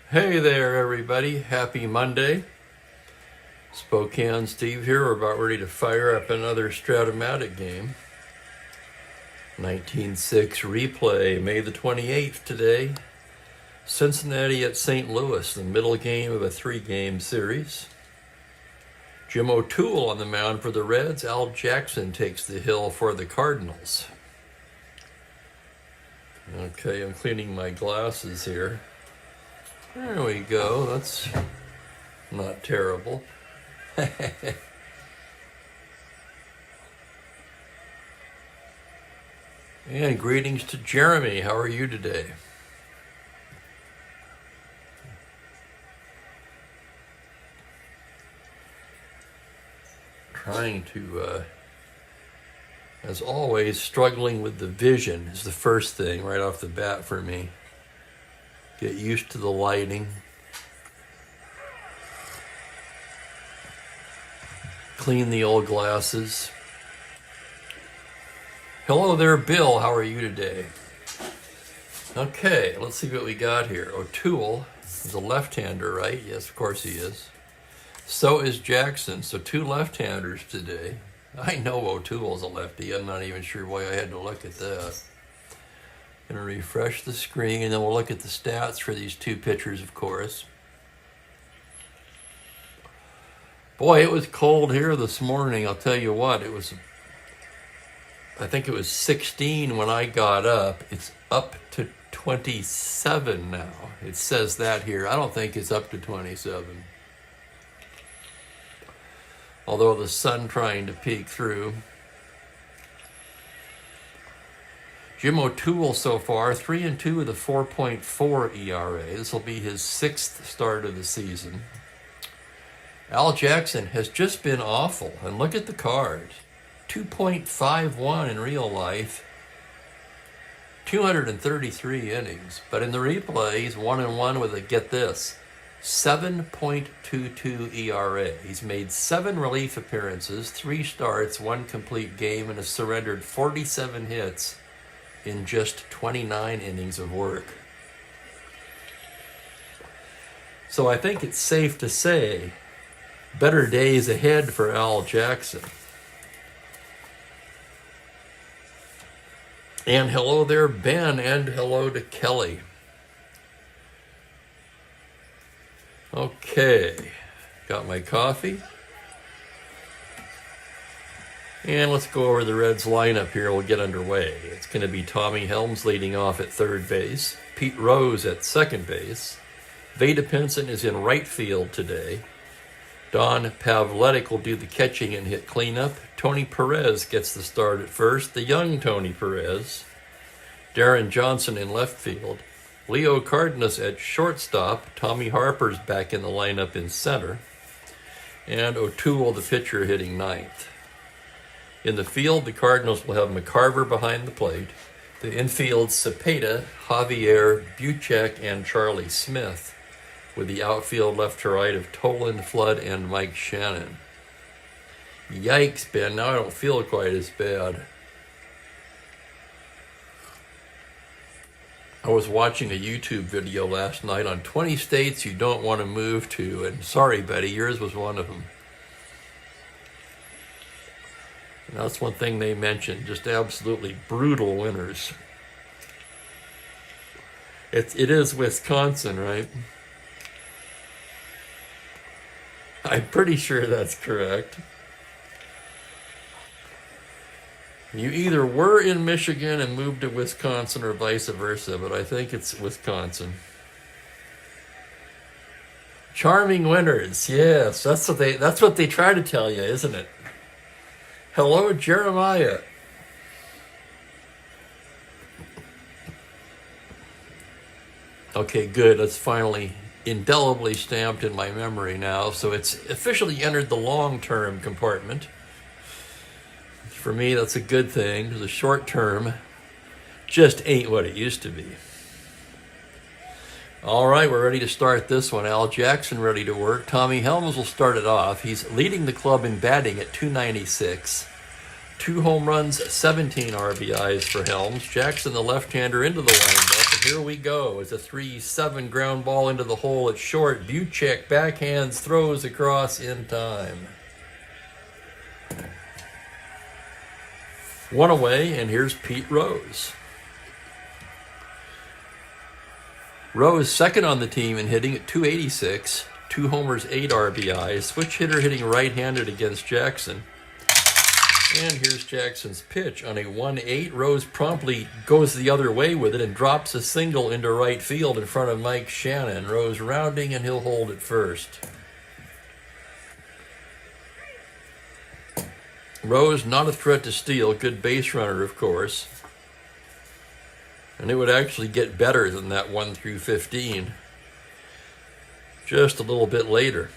Hey there, everybody. Happy Monday. Spokane Steve here. We're about ready to fire up another Strat-O-Matic game. 19-6 replay, May the 28th today. Cincinnati at St. Louis, the middle game of a 3-game series. Jim O'Toole on the mound for the Reds. Al Jackson takes the hill for the Cardinals. Okay, I'm cleaning my glasses here. There we go. That's not terrible. And greetings to Jeremy. How are you today? Trying to, as always, struggling with the vision is the first thing right off the bat for me. Get used to the lighting. Clean the old glasses. Hello there, Bill. How are you today? Okay, let's see what we got here. O'Toole is a left-hander, right? Yes, of course he is. So is Jackson. So 2 left-handers today. I know O'Toole's a lefty. I'm not even sure why I had to look at that. Going to refresh the screen, and then we'll look at the stats for these 2 pitchers, of course. Boy, it was cold here this morning. I'll tell you what, I think it was 16 when I got up. It's up to 27 now. It says that here. I don't think it's up to 27. Although the sun trying to peek through. Jim O'Toole so far, 3-2 with a 4.4 ERA. This will be his 6th start of the season. Al Jackson has just been awful. And look at the card. 2.51 in real life. 233 innings. But in the replay, he's 1-1 with a, get this, 7.22 ERA. He's made 7 relief appearances, 3 starts, 1 complete game, and has surrendered 47 hits in just 29 innings of work. So I think it's safe to say better days ahead for Al Jackson. And hello there, Ben, and hello to Kelly. Okay, got my coffee. And let's go over the Reds lineup here. We'll get underway. It's going to be Tommy Helms leading off at third base. Pete Rose at second base. Vada Pinson is in right field today. Don Pavletic will do the catching and hit cleanup. Tony Perez gets the start at first. The young Tony Perez. Darren Johnson in left field. Leo Cardenas at shortstop. Tommy Harper's back in the lineup in center. And O'Toole, the pitcher, hitting ninth. In the field, the Cardinals will have McCarver behind the plate. The infield, Cepeda, Javier, Buchek, and Charlie Smith, with the outfield left to right of Toland, Flood, and Mike Shannon. Yikes, Ben, now I don't feel quite as bad. I was watching a YouTube video last night on 20 states you don't want to move to, and sorry, Betty, yours was one of them. And that's one thing they mentioned, just absolutely brutal winters. It is Wisconsin, right? I'm pretty sure that's correct. You either were in Michigan and moved to Wisconsin or vice versa, but I think it's Wisconsin. Charming winters, yes, that's what they try to tell you, isn't it? Hello, Jeremiah. Okay, good. That's finally indelibly stamped in my memory now. So it's officially entered the long-term compartment. For me, that's a good thing, because the short term just ain't what it used to be. All right, we're ready to start this one. Al Jackson ready to work. Tommy Helms will start it off. He's leading the club in batting at .296. 2 home runs, 17 RBIs for Helms. Jackson, the left-hander, into the windup. And here we go. It's a 3-7 ground ball into the hole at short. Buchek backhands, throws across in time. 1 away, and here's Pete Rose. Rose second on the team in hitting at 286. 2 homers, 8 RBIs. Switch hitter hitting right-handed against Jackson. And here's Jackson's pitch on a 1-8. Rose promptly goes the other way with it and drops a single into right field in front of Mike Shannon. Rose rounding, and he'll hold at first. Rose, not a threat to steal. Good base runner, of course. And it would actually get better than that 1 through 15 just a little bit later.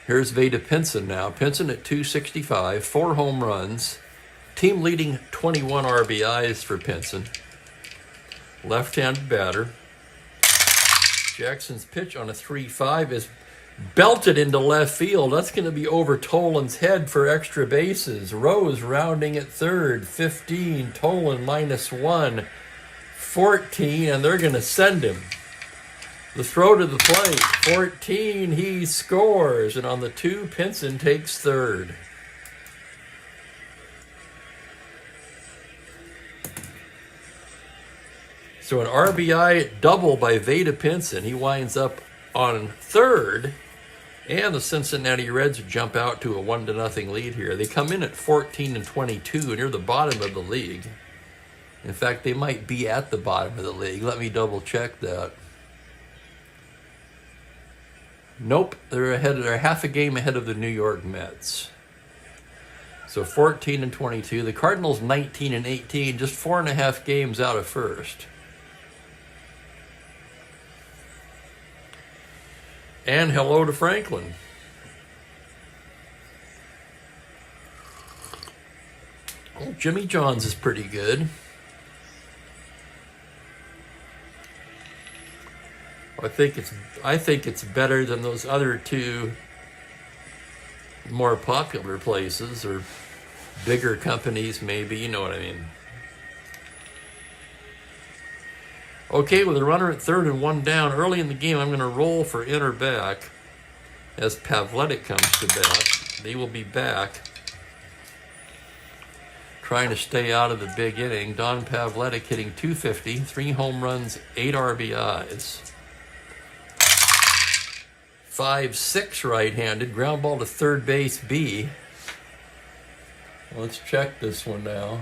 Here's Veda Pinson now. Pinson at 265, 4 home runs. Team leading 21 RBIs for Pinson. Left-handed batter. Jackson's pitch on a 3-5 is belted into left field. That's going to be over Tolan's head for extra bases. Rose rounding at third, 15. Tolan -1, 14, and they're going to send him. The throw to the plate, 14, he scores, and on the 2, Pinson takes third. So an RBI double by Veda Pinson. He winds up on third, and the Cincinnati Reds jump out to a 1-0 lead here. They come in at 14-22, near the bottom of the league. In fact, they might be at the bottom of the league. Let me double check that. Nope, they're ahead. They're half a game ahead of the New York Mets. So 14-22. The Cardinals 19-18, just 4.5 games out of first. And hello to Franklin. Well, Jimmy John's is pretty good. I think it's better than those other 2 more popular places, or bigger companies maybe, you know what I mean. Okay, with a runner at third and 1 down, early in the game, I'm going to roll for in or back as Pavletic comes to bat. They will be back trying to stay out of the big inning. Don Pavletic hitting .250, 3 home runs, 8 RBIs. 5-6 right-handed, ground ball to third base B. Let's check this one now.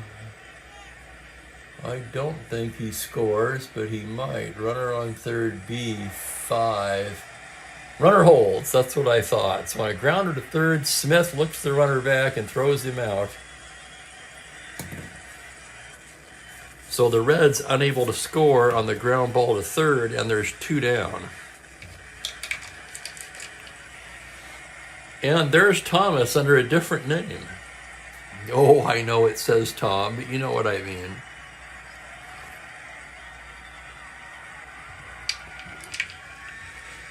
I don't think he scores, but he might. Runner on third B, 5. Runner holds, that's what I thought. So on a grounder to third, Smith looks the runner back and throws him out. So the Reds unable to score on the ground ball to third, and there's 2 down. And there's Thomas under a different name. Oh, I know it says Tom, but you know what I mean.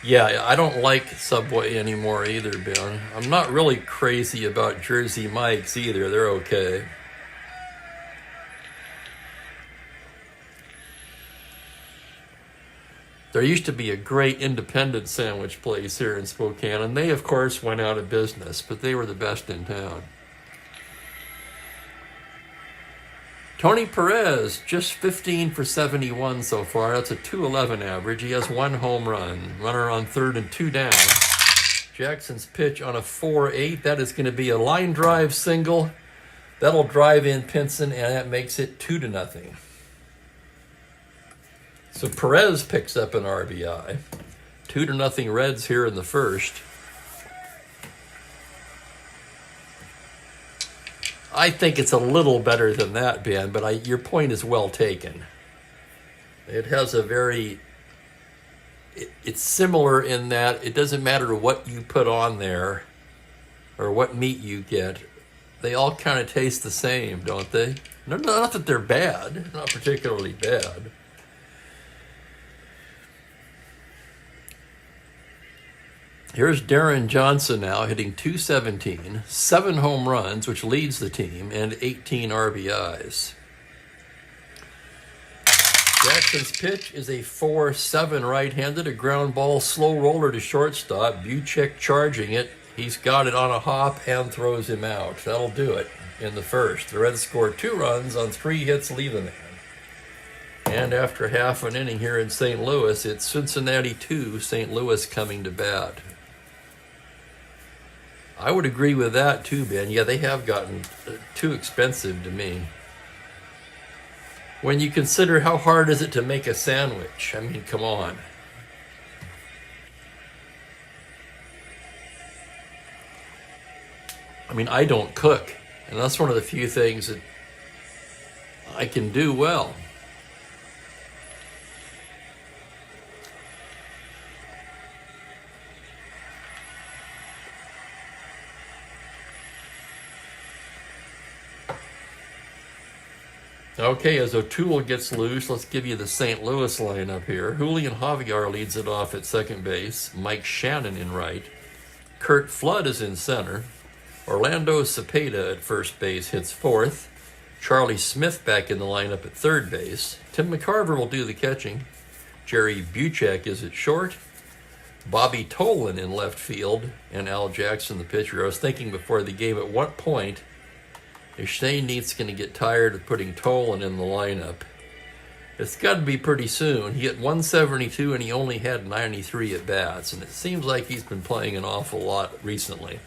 Yeah, I don't like Subway anymore either, Ben. I'm not really crazy about Jersey Mike's either. They're okay. There used to be a great independent sandwich place here in Spokane, and they, of course, went out of business, but they were the best in town. Tony Perez, just 15 for 71 so far. That's a .211 average. He has 1 home run. Runner on third and 2 down. Jackson's pitch on a 4-8. That is going to be a line drive single. That'll drive in Pinson, and that makes it 2-0. So Perez picks up an RBI. 2-0 Reds here in the first. I think it's a little better than that, Ben, but your point is well taken. It has a very... It's similar in that it doesn't matter what you put on there or what meat you get. They all kind of taste the same, don't they? Not that they're bad. Not particularly bad. Here's Darren Johnson now hitting .217, 7 home runs, which leads the team, and 18 RBIs. Jackson's pitch is a 4-7 right-handed, a ground ball, slow roller to shortstop. Buchek charging it. He's got it on a hop and throws him out. That'll do it in the first. The Reds score 2 runs on 3 hits, leave a man. And after half an inning here in St. Louis, it's Cincinnati 2, St. Louis coming to bat. I would agree with that too, Ben. Yeah, they have gotten too expensive to me. When you consider how hard is it to make a sandwich, I mean, come on. I mean, I don't cook, and that's one of the few things that I can do well. Okay, as O'Toole gets loose, let's give you the St. Louis lineup here. Julian Javier leads it off at second base. Mike Shannon in right. Kurt Flood is in center. Orlando Cepeda at first base hits fourth. Charlie Smith back in the lineup at third base. Tim McCarver will do the catching. Jerry Buchek is at short. Bobby Tolan in left field. And Al Jackson, the pitcher. I was thinking before the game, at what point is Shane Neath's going to get tired of putting Tolan in the lineup? It's got to be pretty soon. He hit 172 and he only had 93 at bats, and it seems like he's been playing an awful lot recently.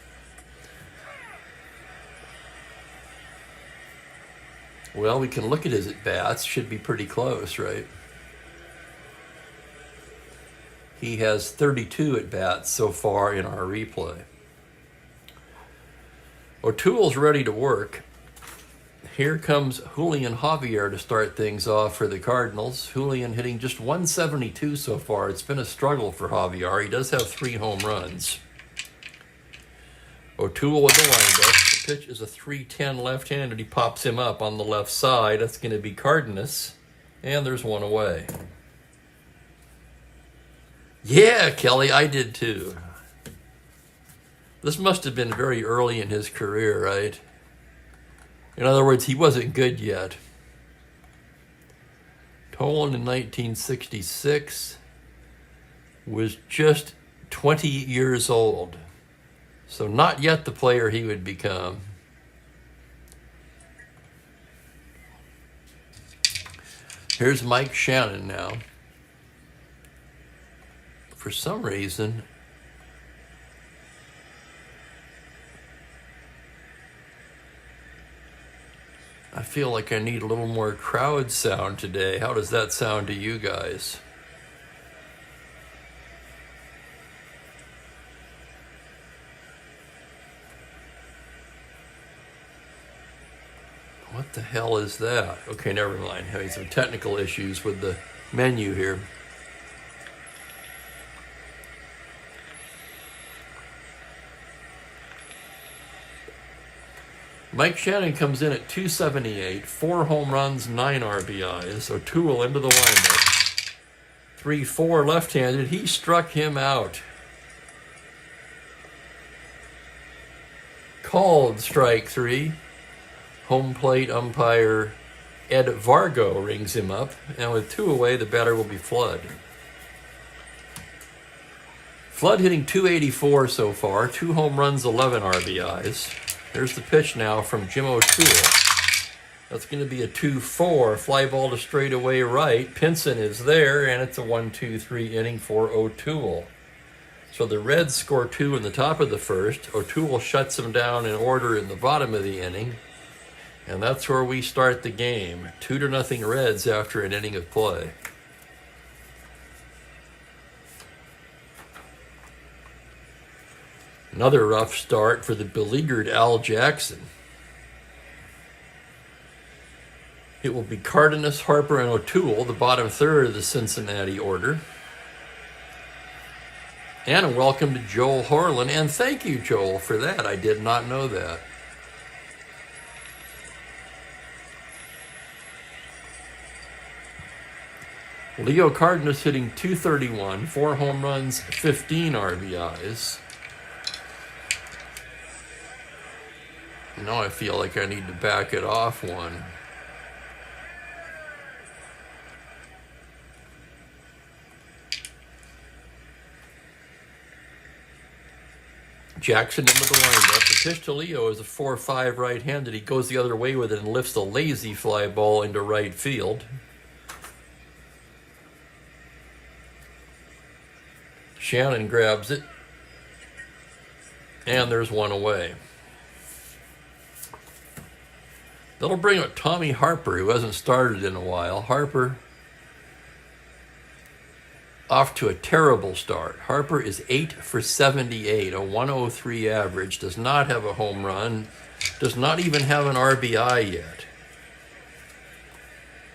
Well, we can look at his at bats. Should be pretty close, right? He has 32 at bats so far in our replay. O'Toole's ready to work. Here comes Julian Javier to start things off for the Cardinals. Julian hitting just 172 so far. It's been a struggle for Javier. He does have 3 home runs. O'Toole with the windup. The pitch is a 3-10 left-handed. He pops him up on the left side. That's going to be Cardenas. And there's one away. Yeah, Kelly, I did too. This must have been very early in his career, right? In other words, he wasn't good yet. Tolan in 1966 was just 20 years old. So not yet the player he would become. Here's Mike Shannon now. For some reason, I feel like I need a little more crowd sound today. How does that sound to you guys? What the hell is that? Okay, never mind. Having some technical issues with the menu here. Mike Shannon comes in at 278, 4 home runs, 9 RBIs. O'Toole into the windup. 3-4 left-handed. He struck him out. Called strike 3. Home plate umpire Ed Vargo rings him up. And with 2 away, the batter will be Flood. Flood hitting 284 so far. 2 home runs, 11 RBIs. There's the pitch now from Jim O'Toole. That's going to be a 2-4. Fly ball to straightaway right. Pinson is there, and it's a 1-2-3 inning for O'Toole. So the Reds score 2 in the top of the first. O'Toole shuts them down in order in the bottom of the inning. And that's where we start the game. 2-0 Reds after an inning of play. Another rough start for the beleaguered Al Jackson. It will be Cardenas, Harper, and O'Toole, the bottom third of the Cincinnati order. And a welcome to Joel Horlin. And thank you, Joel, for that. I did not know that. Leo Cardenas hitting .231, 4 home runs, 15 RBIs. Now I feel like I need to back it off one. Jackson into the windup. The pitch to Leo is a 4-5 right-handed. He goes the other way with it and lifts a lazy fly ball into right field. Shannon grabs it. And there's one away. That'll bring up Tommy Harper, who hasn't started in a while. Harper off to a terrible start. Harper is 8 for 78, a 103 average, does not have a home run, does not even have an RBI yet.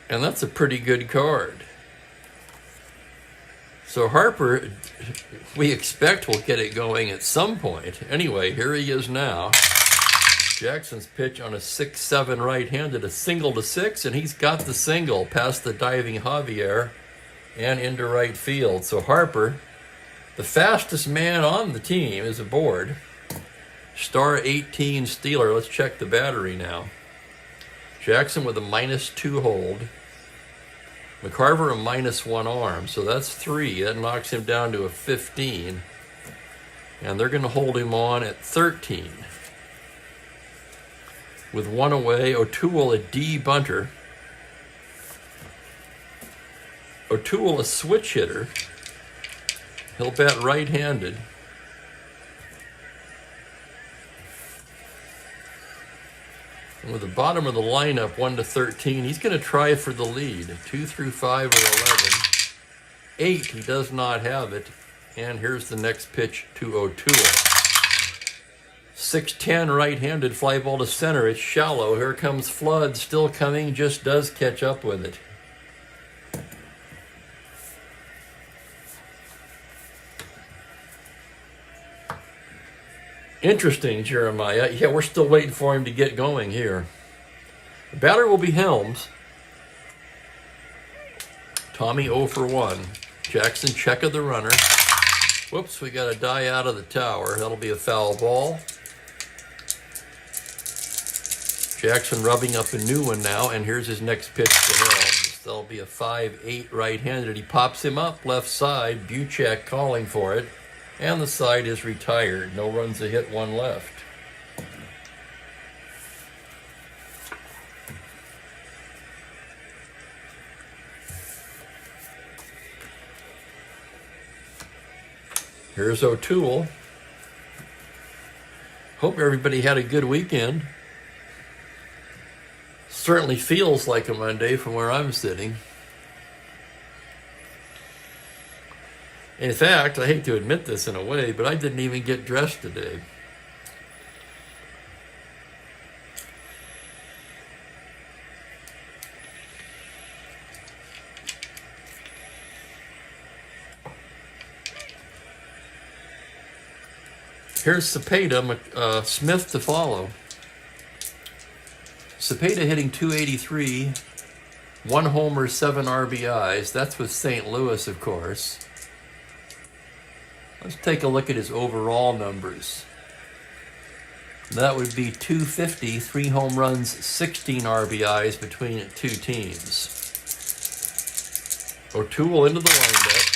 And that's a pretty good card. So Harper, we expect will get it going at some point. Anyway, here he is now. Jackson's pitch on a 6-7 right-handed, a single to 6, and he's got the single past the diving Javier and into right field. So Harper, the fastest man on the team, is aboard. Star 18 Steeler. Let's check the battery now. Jackson with a -2 hold. McCarver a -1 arm, so that's 3. That knocks him down to a 15. And they're going to hold him on at 13. With 1 away, O'Toole a D bunter. O'Toole a switch hitter. He'll bat right-handed. And with the bottom of the lineup, 1 to 13, he's going to try for the lead. 2 through 5 or 11. 8, he does not have it. And here's the next pitch to O'Toole. 6-10 right-handed fly ball to center. It's shallow. Here comes Flood, still coming, just does catch up with it. Interesting, Jeremiah. Yeah, we're still waiting for him to get going here. The batter will be Helms. Tommy 0 for 1. Jackson check of the runner. Whoops, we got a die out of the tower. That'll be a foul ball. Jackson rubbing up a new one now, and here's his next pitch to Helms. That'll be a 5-8 right-handed. He pops him up left side. Buchek calling for it. And the side is retired. No runs a hit, 1 left. Here's O'Toole. Hope everybody had a good weekend. Certainly feels like a Monday from where I'm sitting. In fact, I hate to admit this in a way, but I didn't even get dressed today. Here's Cepeda, Smith to follow. Cepeda hitting .283, 1 homer, 7 RBIs. That's with St. Louis, of course. Let's take a look at his overall numbers. That would be .250, 3 home runs, 16 RBIs between 2 teams. O'Toole into the windup.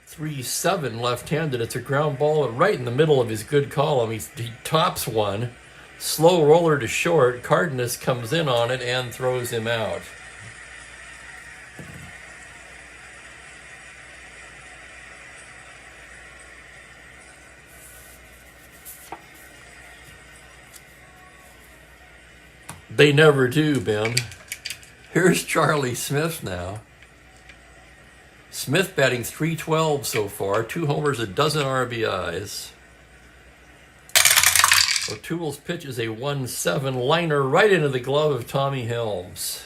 3-7 left-handed. It's a ground ball right in the middle of his good column. He tops one. Slow roller to short. Cardenas comes in on it and throws him out. They never do, Ben. Here's Charlie Smith now. Smith batting .312 so far. 2 homers, a dozen RBIs. O'Toole's pitch is a 1-7 liner right into the glove of Tommy Helms.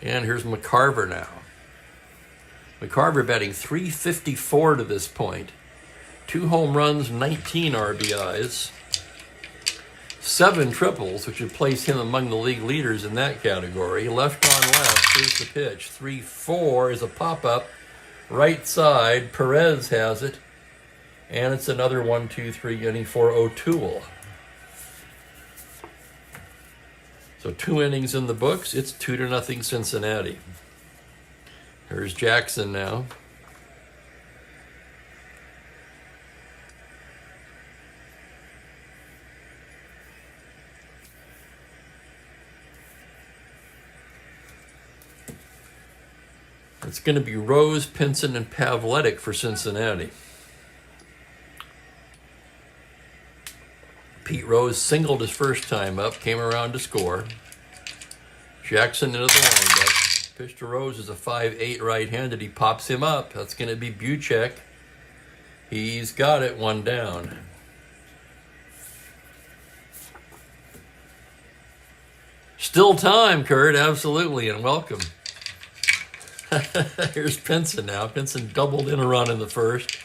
And here's McCarver now. McCarver batting .354 to this point. 2 home runs, 19 RBIs. 7 triples, which would place him among the league leaders in that category. Left on left, here's the pitch. 3-4 is a pop-up. Right side, Perez has it. And it's another 1-2-3 inning for O'Toole. So 2 innings in the books. It's 2-0 Cincinnati. Here's Jackson now. It's going to be Rose, Pinson, and Pavletic for Cincinnati. Pete Rose singled his first time up, came around to score. Jackson into the windup. Pitch to Rose is a 5-8 right-handed. He pops him up. That's going to be Buchek. He's got it, 1 down. Still time, Kurt, absolutely, and welcome. Here's Pinson now. Pinson doubled in a run in the first.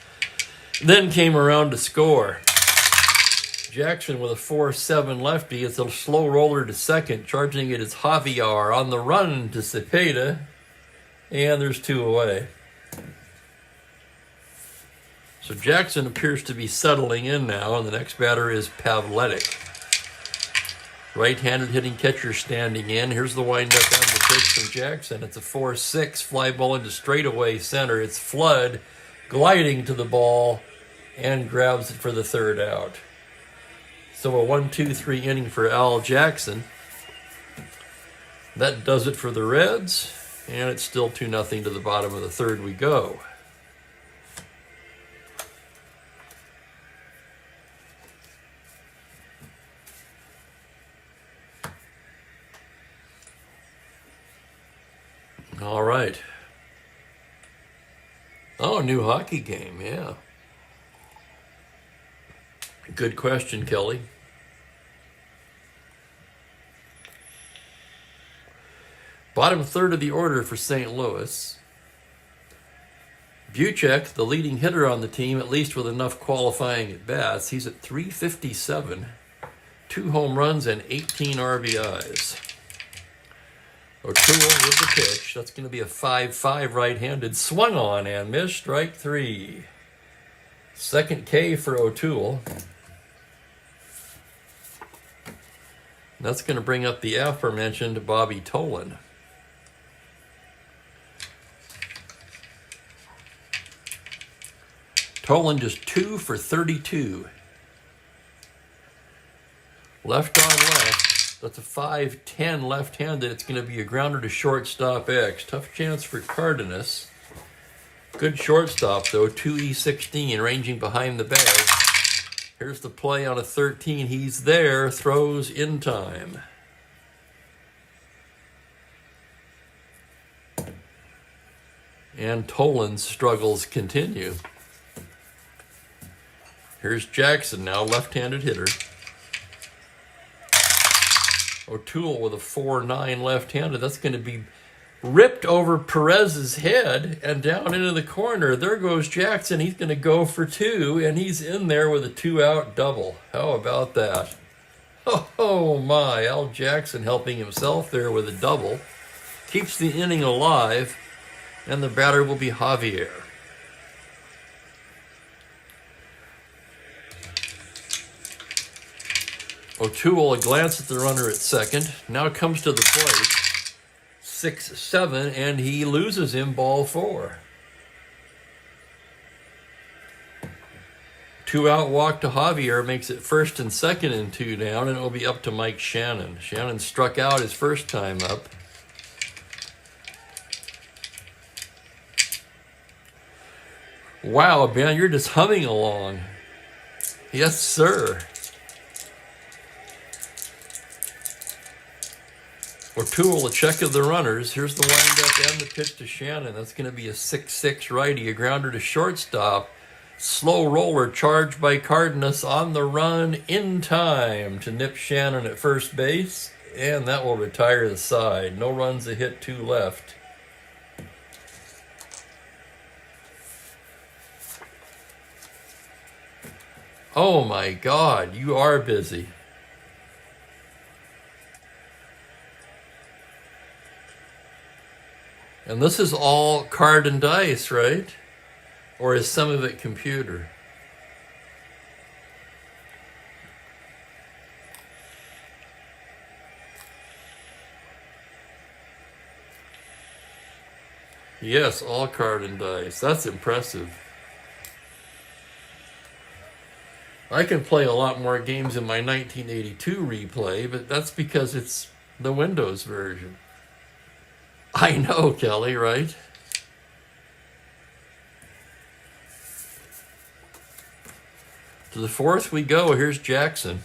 Then came around to score. Jackson with a 4-7 lefty. It's a slow roller to second. Charging it is Javier on the run to Cepeda. And there's 2 away. So Jackson appears to be settling in now, and the next batter is Pavletic. Right-handed hitting catcher standing in. Here's the windup on the pitch from Jackson. It's a 4-6 fly ball into straightaway center. It's Flood gliding to the ball and grabs it for the 3rd out. So a 1-2-3 inning for Al Jackson. That does it for the Reds, and it's still 2-0 to the bottom of the 3rd we go. All right. Oh, new hockey game, yeah. Good question, Kelly. Bottom 3rd of the order for St. Louis. Buchek, the leading hitter on the team, at least with enough qualifying at bats. He's at .357, 2 home runs and 18 RBIs. O'Toole with the pitch. That's going to be a 5-5 right-handed. Swung on and missed. Strike 3. Second K for O'Toole. That's going to bring up the aforementioned Bobby Tolan. Tolan just 2 for 32. Left on left. That's a 5-10 left-handed. It's going to be a grounder to shortstop X. Tough chance for Cardenas. Good shortstop, though. 2E16, ranging behind the bag. Here's the play on a 13. He's there. Throws in time. And Tolan's struggles continue. Here's Jackson now, left-handed hitter. O'Toole with a 4-9 left-handed. That's going to be ripped over Perez's head and down into the corner. There goes Jackson. He's going to go for 2, and he's in there with a 2-out double. How about that? Oh my, Al Jackson helping himself there with a double. Keeps the inning alive, and the batter will be Javier. O'Toole, a glance at the runner at second, now comes to the plate. 6-7, and he loses him, ball 4. 2-out walk to Javier makes it first and second and 2 down, and it'll be up to Mike Shannon. Shannon struck out his first time up. Wow, Ben, you're just humming along. Yes, sir. O'Toole, a check of the runners. Here's the windup and the pitch to Shannon. That's going to be a 6-6 righty, a grounder to shortstop. Slow roller charged by Cardenas on the run in time to nip Shannon at first base. And that will retire the side. No runs, a hit, 2 left. Oh my God, you are busy. And this is all card and dice, right? Or is some of it computer? Yes, all card and dice. That's impressive. I can play a lot more games in my 1982 replay, but that's because it's the Windows version. I know, Kelly, right? To the fourth we go. Here's Jackson.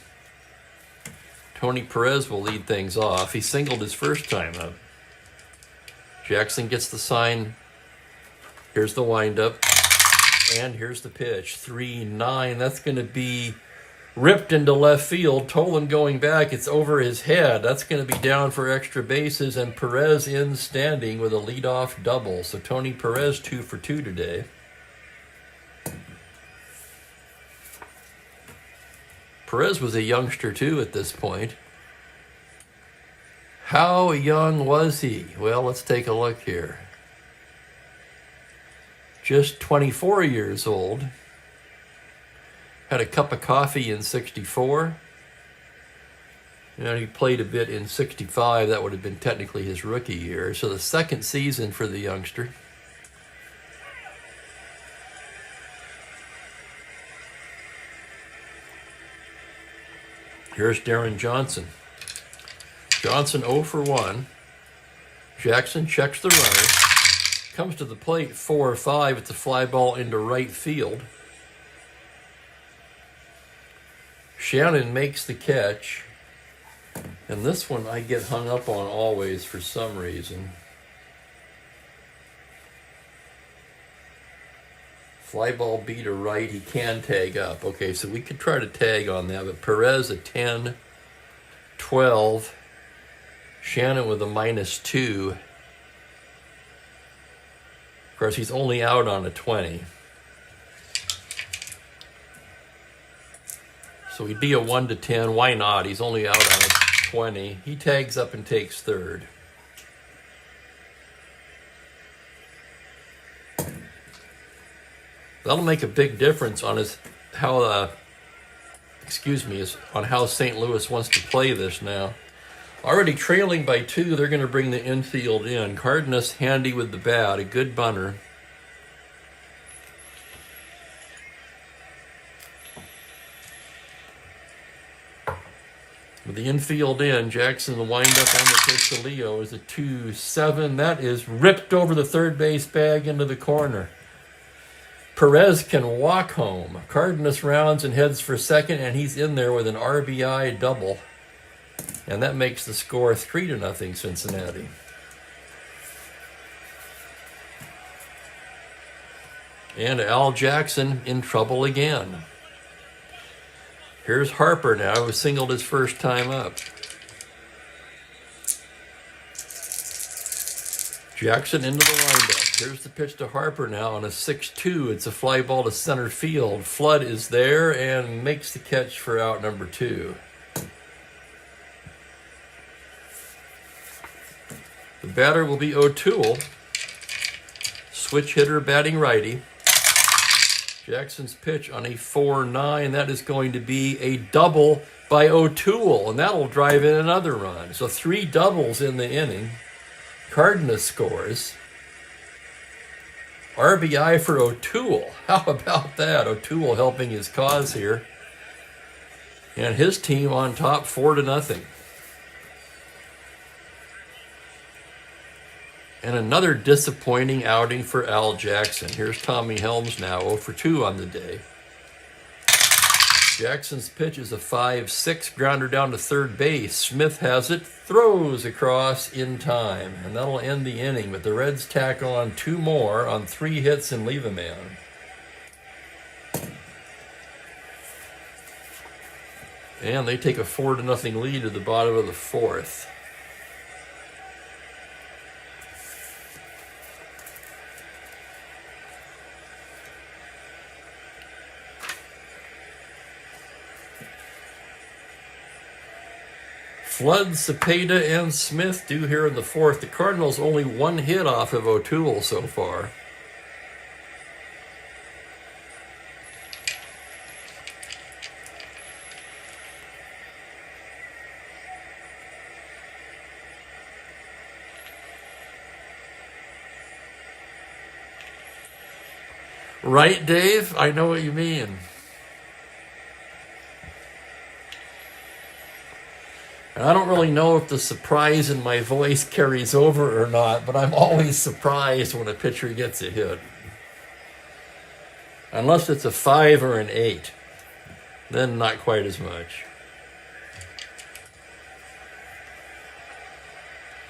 Tony Perez will lead things off. He singled his first time up. Jackson gets the sign. Here's the windup. And here's the pitch. 3-9. That's going to be ripped into left field. Tolan going back. It's over his head. That's going to be down for extra bases. And Perez in standing with a leadoff double. So Tony Perez 2 for 2 today. Perez was a youngster too at this point. How young was he? Well, let's take a look here. Just 24 years old. Had a cup of coffee in 64. And he played a bit in 65. That would have been technically his rookie year. So the second season for the youngster. Here's Darren Johnson. Johnson 0 for 1. Jackson checks the runner. Comes to the plate 4-5. It's a fly ball into right field. Shannon makes the catch. And this one I get hung up on always for some reason. Fly ball beat to right. He can tag up. Okay, so we could try to tag on that. But Perez a 10, 12. Shannon with a -2. Of course, he's only out on a 20. So he'd be a 1-10. Why not? He's only out on a 20. He tags up and takes third. That'll make a big difference on how St. Louis wants to play this now. Already trailing by 2, they're going to bring the infield in. Cardenas handy with the bat, a good bunter. With the infield in, Jackson the windup on the pitch to Leo is a 2-7. That is ripped over the third base bag into the corner. Perez can walk home. Cardenas rounds and heads for second, and he's in there with an RBI double. And that makes the score 3-0 Cincinnati. And Al Jackson in trouble again. Here's Harper now, who singled his first time up. Jackson into the windup. Here's the pitch to Harper now on a 6-2. It's a fly ball to center field. Flood is there and makes the catch for out number 2. The batter will be O'Toole. Switch hitter batting righty. Jackson's pitch on a 4-9. That is going to be a double by O'Toole, and that'll drive in another run. So 3 doubles in the inning. Cardenas scores. RBI for O'Toole. How about that? O'Toole helping his cause here. And his team on top 4-0. And another disappointing outing for Al Jackson. Here's Tommy Helms now, 0 for 2 on the day. Jackson's pitch is a 5-6, grounder down to third base. Smith has it, throws across in time, and that'll end the inning. But the Reds tack on 2 more on 3 hits and leave a man. And they take a 4-0 lead at the bottom of the 4th. Flood, Cepeda, and Smith due here in the fourth. The Cardinals only one hit off of O'Toole so far. Right, Dave? I know what you mean. And I don't really know if the surprise in my voice carries over or not, but I'm always surprised when a pitcher gets a hit. Unless it's a 5 or an 8, then not quite as much.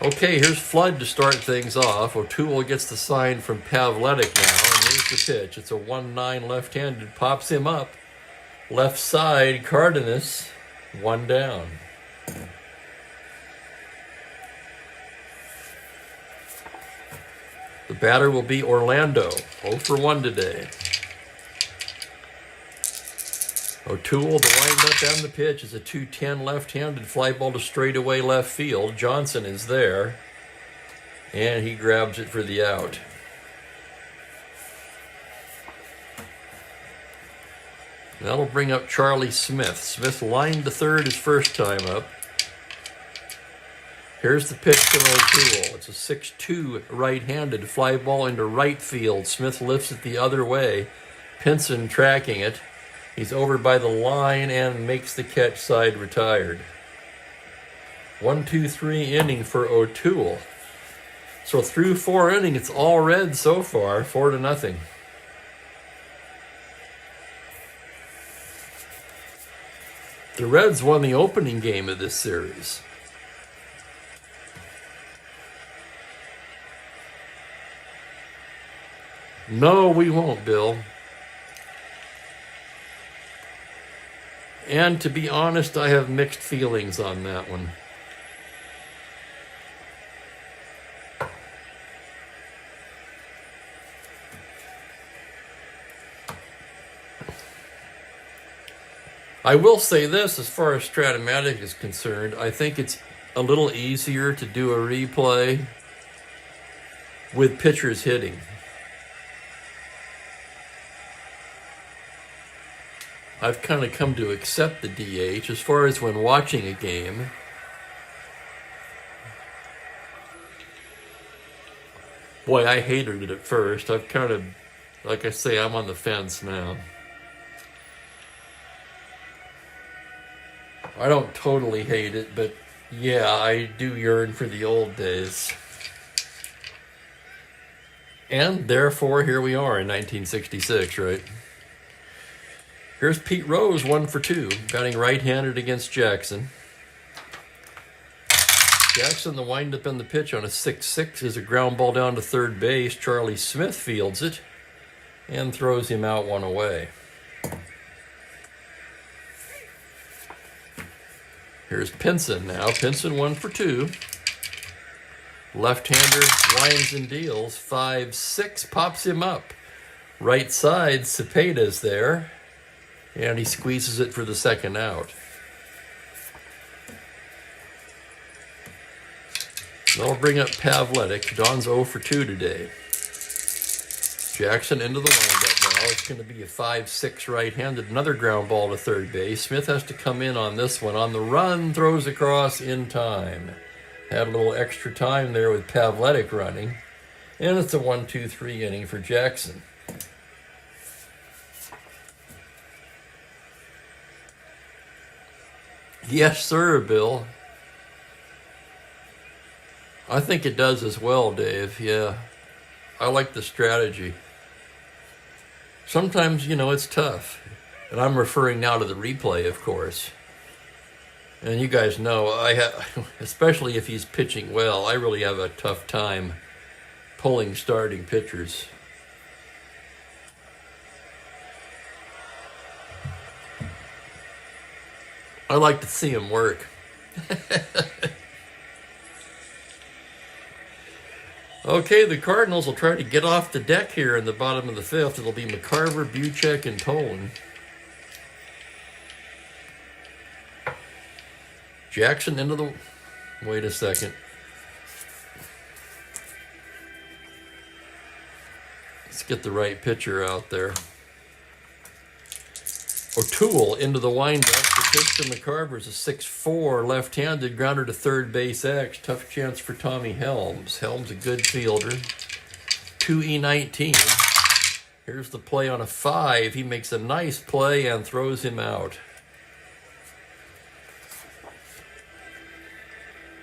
Okay, here's Flood to start things off. O'Toole gets the sign from Pavletic now, and here's the pitch. It's a 1-9 left-handed, pops him up. Left side, Cardenas, 1 down. The batter will be Orlando, 0 for 1 today. O'Toole, the windup and the pitch is a 2-10 left-handed fly ball to straightaway left field. Johnson is there, and he grabs it for the out. That'll bring up Charlie Smith. Smith lined to third his first time up. Here's the pitch from O'Toole. It's a 6-2 right-handed fly ball into right field. Smith lifts it the other way. Pinson tracking it. He's over by the line and makes the catch side retired. 1-2-3 inning for O'Toole. So through 4 innings, it's all red so far, 4-0. The Reds won the opening game of this series. No, we won't, Bill. And to be honest, I have mixed feelings on that one. I will say this, as far as Strat-O-Matic is concerned, I think it's a little easier to do a replay with pitchers hitting. I've kind of come to accept the DH as far as when watching a game. Boy, I hated it at first. I've kind of, like I say, I'm on the fence now. I don't totally hate it, but yeah, I do yearn for the old days. And therefore, here we are in 1966, right? Here's Pete Rose, 1 for 2, batting right-handed against Jackson. Jackson, the windup and the pitch on a 6-6 is a ground ball down to third base. Charlie Smith fields it and throws him out 1 away. Here's Pinson now. Pinson 1 for 2. Left-hander lines and deals. 5-6 pops him up. Right side, Cepeda's there. And he squeezes it for the second out. That'll bring up Pavletic. Don's 0 for 2 today. Jackson into the windup now. It's going to be a 5-6 right-handed. Another ground ball to third base. Smith has to come in on this one. On the run, throws across in time. Had a little extra time there with Pavletic running. And it's a 1-2-3 inning for Jackson. Yes, sir, Bill. I think it does as well, Dave. Yeah. I like the strategy. Sometimes, it's tough. And I'm referring now to the replay, of course. And you guys know, especially if he's pitching well, I really have a tough time pulling starting pitchers. I like to see him work. Okay, the Cardinals will try to get off the deck here in the bottom of the fifth. It'll be McCarver, Buchek, and Tolan. Jackson into the... Wait a second. Let's get the right pitcher out there. O'Toole into the windup. The pitch to McCarver's a 6-4 left-handed grounder to third base X. Tough chance for Tommy Helms. Helms a good fielder. 2E19. Here's the play on a 5. He makes a nice play and throws him out.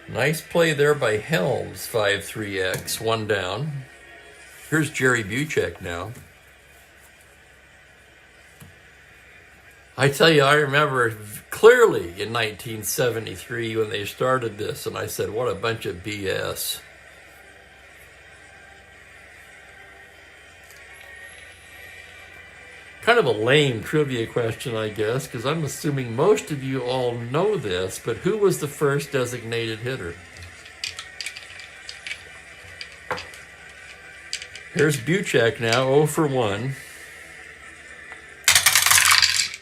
Nice play there by Helms. 5-3X. 1 down. Here's Jerry Buchek now. I tell you, I remember clearly in 1973 when they started this, and I said, what a bunch of BS. Kind of a lame trivia question, I guess, because I'm assuming most of you all know this, but who was the first designated hitter? Here's Buchek now, 0 for 1.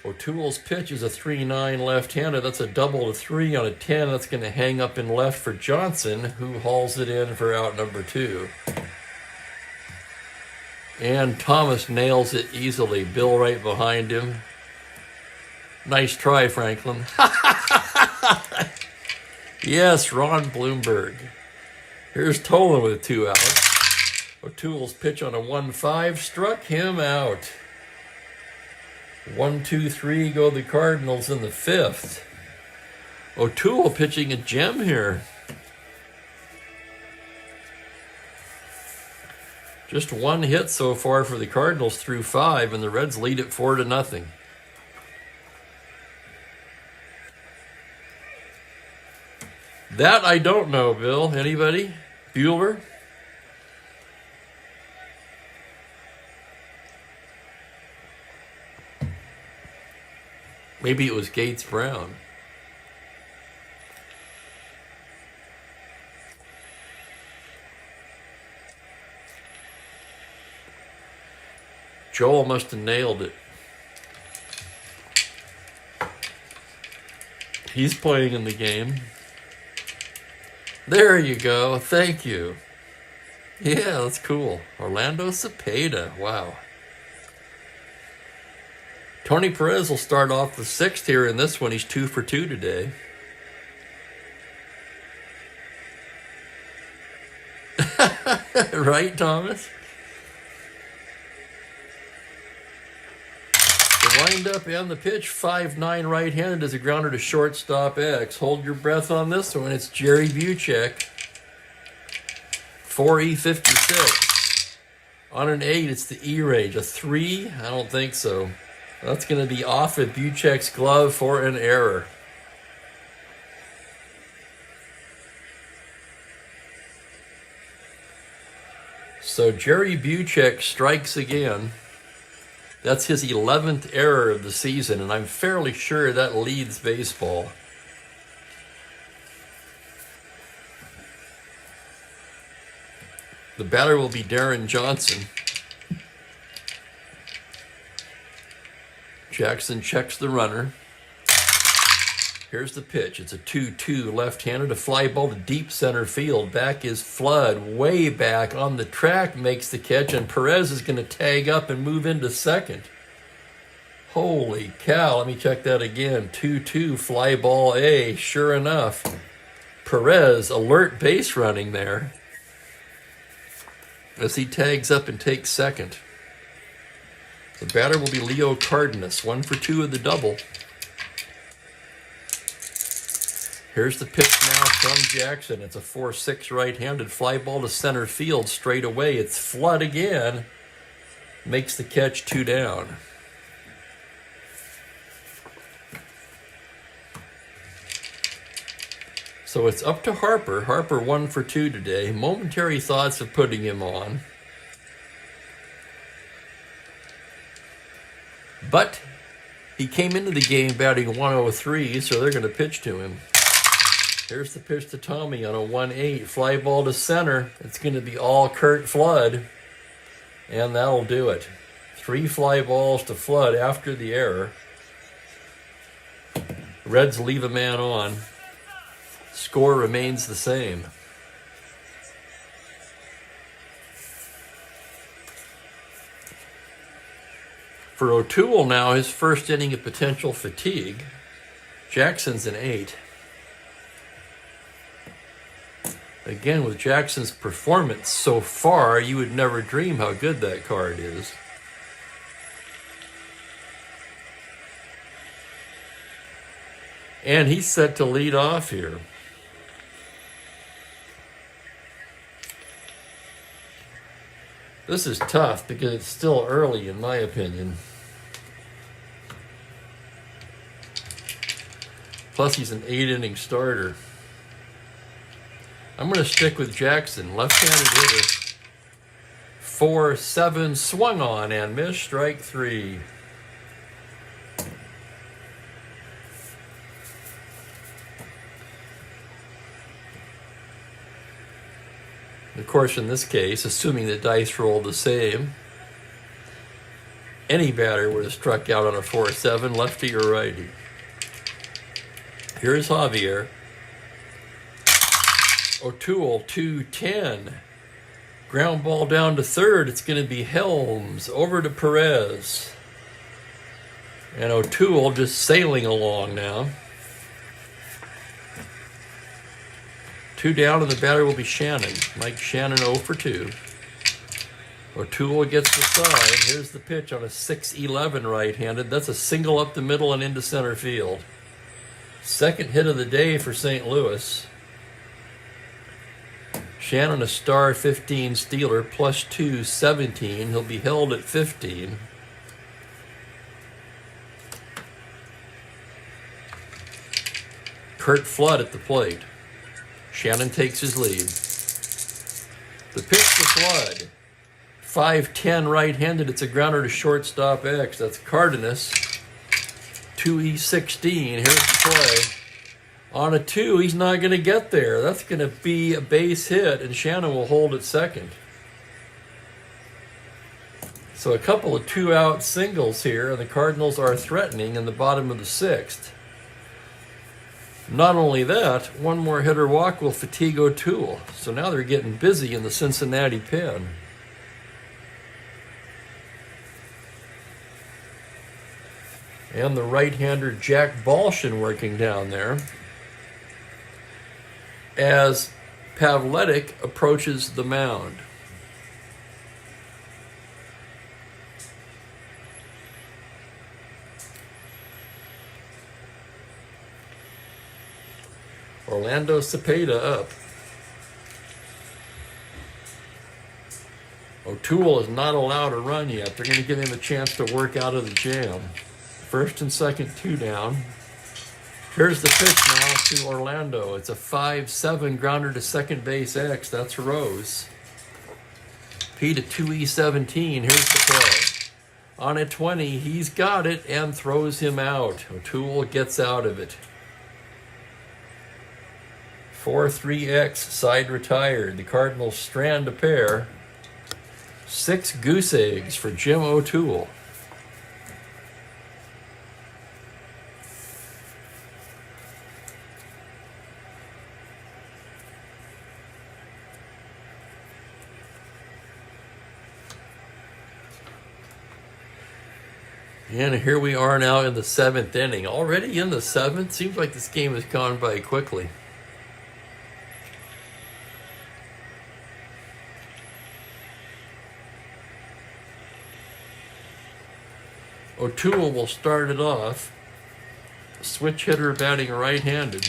O'Toole's pitch is a 3-9 left-handed. That's a double to 3 on a 10. That's going to hang up in left for Johnson, who hauls it in for out number 2. And Thomas nails it easily. Bill right behind him. Nice try, Franklin. Yes, Ron Bloomberg. Here's Tolan with 2 outs. O'Toole's pitch on a 1-5 struck him out. 1-2-3 go the Cardinals in the 5th. O'Toole pitching a gem here. Just 1 hit so far for the Cardinals through 5, and the Reds lead it 4-0. That I don't know, Bill. Anybody? Bueller? Maybe it was Gates Brown. Joel must have nailed it. He's playing in the game. There you go. Thank you. Yeah, that's cool. Orlando Cepeda. Wow. Tony Perez will start off the 6th here in this one. He's 2 for 2 today. Right, Thomas? The windup and the pitch, 5-9 right-handed is a grounder to shortstop X. Hold your breath on this one. It's Jerry Buchek. 4E56. On an 8, it's the E range. A 3? I don't think so. That's going to be off of Buchek's glove for an error. So Jerry Buchek strikes again. That's his 11th error of the season, and I'm fairly sure that leads baseball. The batter will be Darren Johnson. Jackson checks the runner. Here's the pitch. It's a 2-2 left-handed, a fly ball to deep center field. Back is Flood, way back on the track, makes the catch, and Perez is going to tag up and move into second. Holy cow, let me check that again. 2-2 fly ball A, sure enough. Perez, alert base running there as he tags up and takes second. The batter will be Leo Cardenas, 1 for 2 of the double. Here's the pitch now from Jackson. It's a 4-6 right-handed fly ball to center field straight away. It's Flood again. Makes the catch, 2 down. So it's up to Harper. Harper 1 for 2 today. Momentary thoughts of putting him on. But he came into the game batting 103, so they're going to pitch to him. Here's the pitch to Tommy on a 1-8. Fly ball to center. It's going to be all Kurt Flood. And that'll do it. 3 fly balls to Flood after the error. Reds leave a man on. Score remains the same. For O'Toole now, his first inning of potential fatigue. Jackson's an 8. Again, with Jackson's performance so far, you would never dream how good that card is. And he's set to lead off here. This is tough because it's still early, in my opinion. Plus, he's an 8-inning starter. I'm going to stick with Jackson. Left-handed hitter. 4-7, swung on and missed. Strike 3. Of course, in this case, assuming the dice rolled the same, any batter would have struck out on a 4-7, lefty or righty. Here's Javier. O'Toole, 2-10. Ground ball down to third. It's going to be Helms. Over to Perez. And O'Toole just sailing along now. 2 down, and the batter will be Shannon. Mike Shannon 0 for 2. O'Toole gets the sign. Here's the pitch on a 6-11 right-handed. That's a single up the middle and into center field. Second hit of the day for St. Louis. Shannon a star 15 Steeler, +2, 17. He'll be held at 15. Kurt Flood at the plate. Shannon takes his lead. The pitch to Flood. 5-10 right-handed. It's a grounder to shortstop X. That's Cardenas. 2E16. Here's the play. On a 2, he's not going to get there. That's going to be a base hit, and Shannon will hold at second. So a couple of 2-out singles here, and the Cardinals are threatening in the bottom of the 6th. Not only that, one more hitter walk will fatigue O'Toole. So now they're getting busy in the Cincinnati pen. And the right-hander Jack Balshin working down there as Pavletic approaches the mound. Orlando Cepeda up. O'Toole is not allowed to run yet. They're going to give him a chance to work out of the jam. First and second, 2 down. Here's the pitch now to Orlando. It's a 5-7 grounder to second base X. That's Rose. P to 2E17. Here's the play. On a 20, he's got it and throws him out. O'Toole gets out of it. 4-3X, side retired. The Cardinals strand a pair. 6 goose eggs for Jim O'Toole. And here we are now in the 7th inning. Already in the 7th? Seems like this game has gone by quickly. O'Toole will start it off. Switch hitter batting right-handed.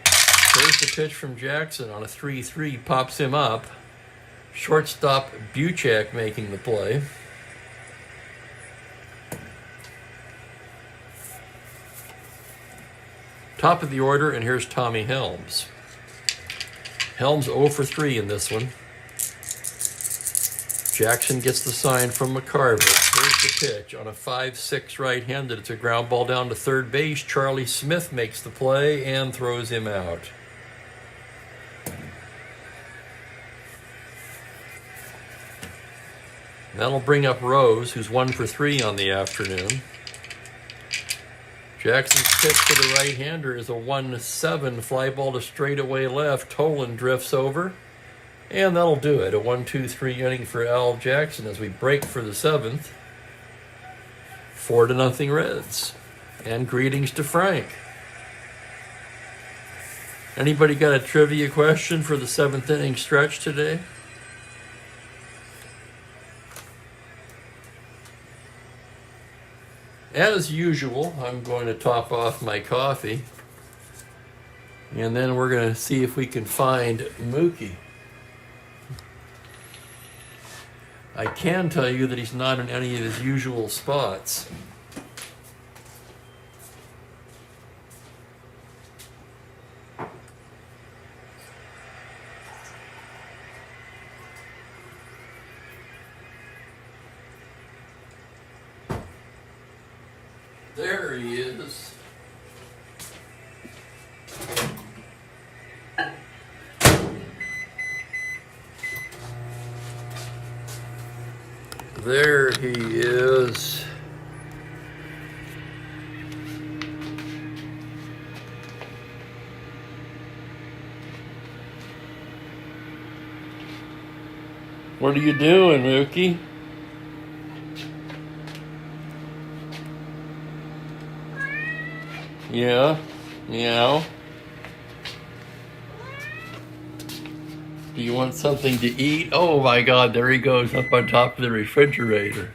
There's the pitch from Jackson on a 3-3. Pops him up. Shortstop Buchek making the play. Top of the order, and here's Tommy Helms. Helms 0 for 3 in this one. Jackson gets the sign from McCarver. Here's the pitch on a 5-6 right-handed. It's a ground ball down to third base. Charlie Smith makes the play and throws him out. That'll bring up Rose, who's 1 for 3 on the afternoon. Jackson's pitch to the right-hander is a 1-7 fly ball to straightaway left. Tolan drifts over, and that'll do it. A 1-2-3 inning for Al Jackson as we break for the 7th. 4-0 Reds. And greetings to Frank. Anybody got a trivia question for the 7th inning stretch today? As usual, I'm going to top off my coffee, and then we're going to see if we can find Mookie. I can tell you that he's not in any of his usual spots. There he is. There he is. What are you doing, Mookie? Yeah, meow. Do you want something to eat? Oh my God, there he goes up on top of the refrigerator.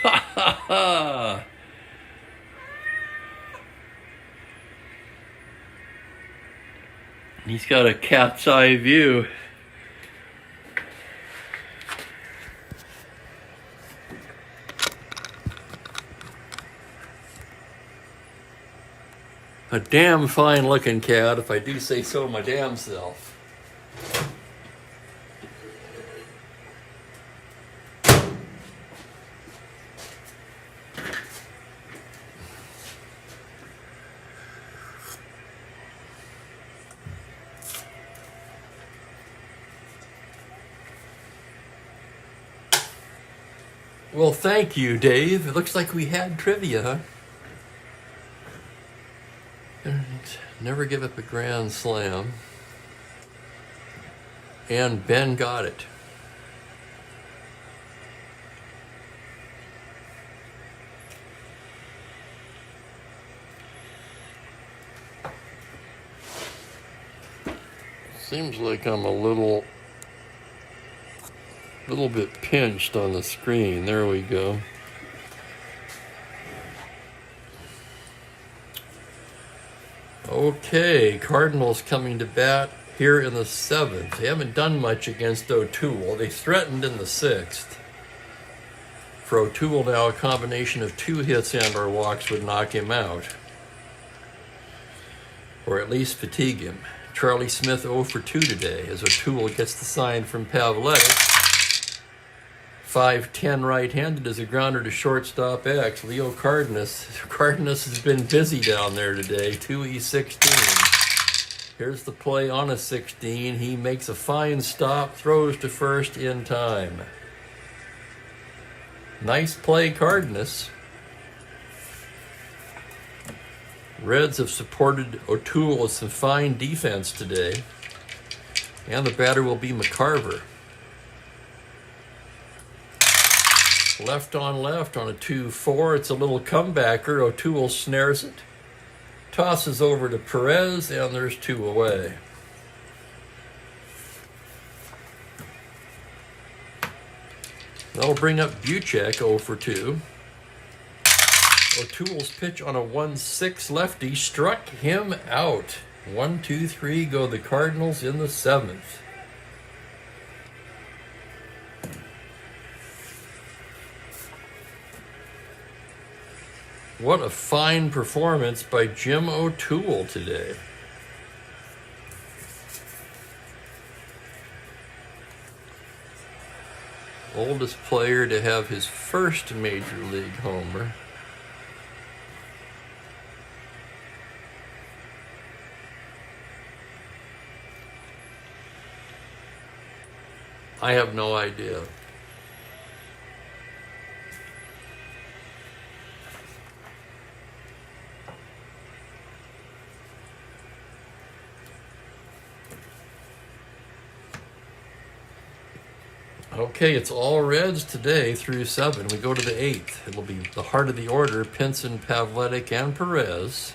Ha ha ha! He's got a cat's eye view. A damn fine looking cat, if I do say so my damn self. Well, thank you, Dave. It looks like we had trivia, huh? Never give up a grand slam. And Ben got it. Seems like I'm a little bit pinched on the screen. There we go. Okay, Cardinals coming to bat here in the 7th. They haven't done much against O'Toole. They threatened in the 6th. For O'Toole now, a combination of 2 hits and or walks would knock him out. Or at least fatigue him. Charlie Smith 0 for 2 today as O'Toole gets the sign from Pavletic. 5-10 right-handed as a grounder to shortstop X. Leo Cardenas. Cardenas has been busy down there today. 2E16. Here's the play on a 16. He makes a fine stop, throws to first in time. Nice play, Cardenas. Reds have supported O'Toole with some fine defense today. And the batter will be McCarver. Left on left on a 2-4. It's a little comebacker. O'Toole snares it. Tosses over to Perez, and there's 2 away. That'll bring up Buchek 0 for 2. O'Toole's pitch on a 1-6 lefty struck him out. 1-2-3 go the Cardinals in the 7th. What a fine performance by Jim O'Toole today. Oldest player to have his first major league homer. I have no idea. Okay, it's all Reds today through 7. We go to the 8th. It'll be the heart of the order, Pinson, Pavletic, and Perez.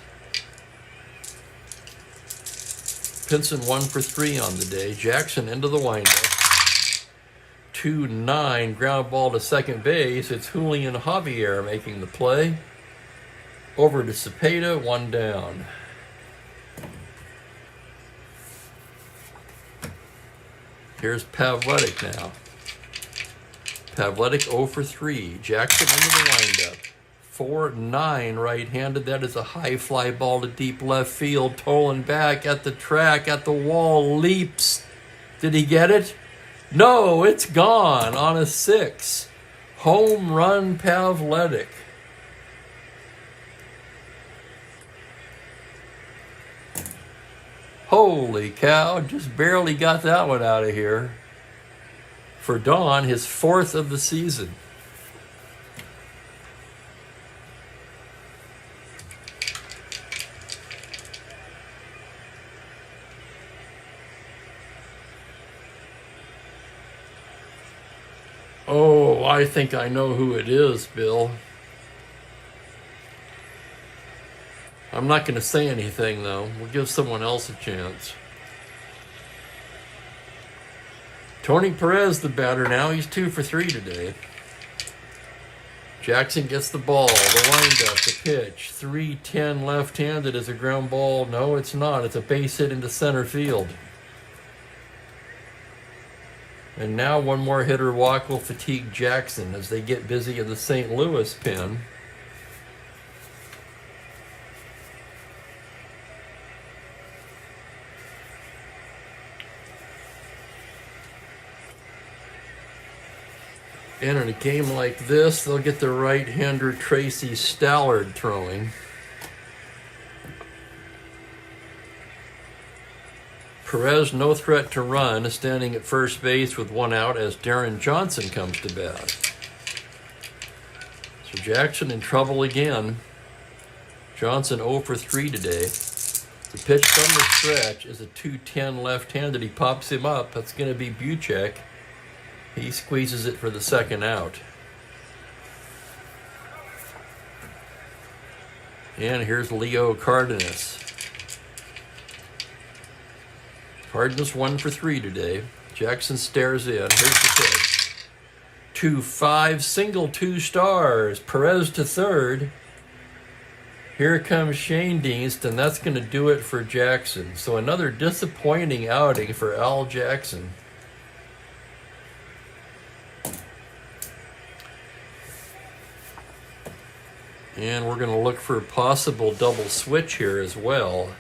Pinson 1 for 3 on the day. Jackson into the windup. 2-9, ground ball to second base. It's Julian Javier making the play. Over to Cepeda, 1 down. Here's Pavletic now. Pavletic 0 for 3. Jackson into the windup. 4-9 right-handed. That is a high fly ball to deep left field. Tolan back at the track, at the wall, leaps. Did he get it? No, it's gone on a 6. Home run Pavletic. Holy cow, just barely got that one out of here. For Don, his 4th of the season. Oh, I think I know who it is, Bill. I'm not going to say anything, though. We'll give someone else a chance. Tony Perez, the batter now. He's 2 for 3 today. Jackson gets the ball, the windup, the pitch. 3-10 left-handed is a ground ball. No, it's not. It's a base hit into center field. And now one more hitter walk will fatigue Jackson as they get busy in the St. Louis pen. And in a game like this, they'll get the right-hander Tracy Stallard throwing. Perez, no threat to run, standing at first base with 1 out as Darren Johnson comes to bat. So Jackson in trouble again. Johnson 0 for 3 today. The pitch from the stretch is a 2-10 left-handed. He pops him up. That's going to be Buchek. He squeezes it for the 2nd out. And here's Leo Cardenas. Cardenas 1 for 3 today. Jackson stares in. Here's the pitch. 2-5, single 2 stars. Perez to third. Here comes Shane Dienst, and that's going to do it for Jackson. So another disappointing outing for Al Jackson. And we're going to look for a possible double switch here as well.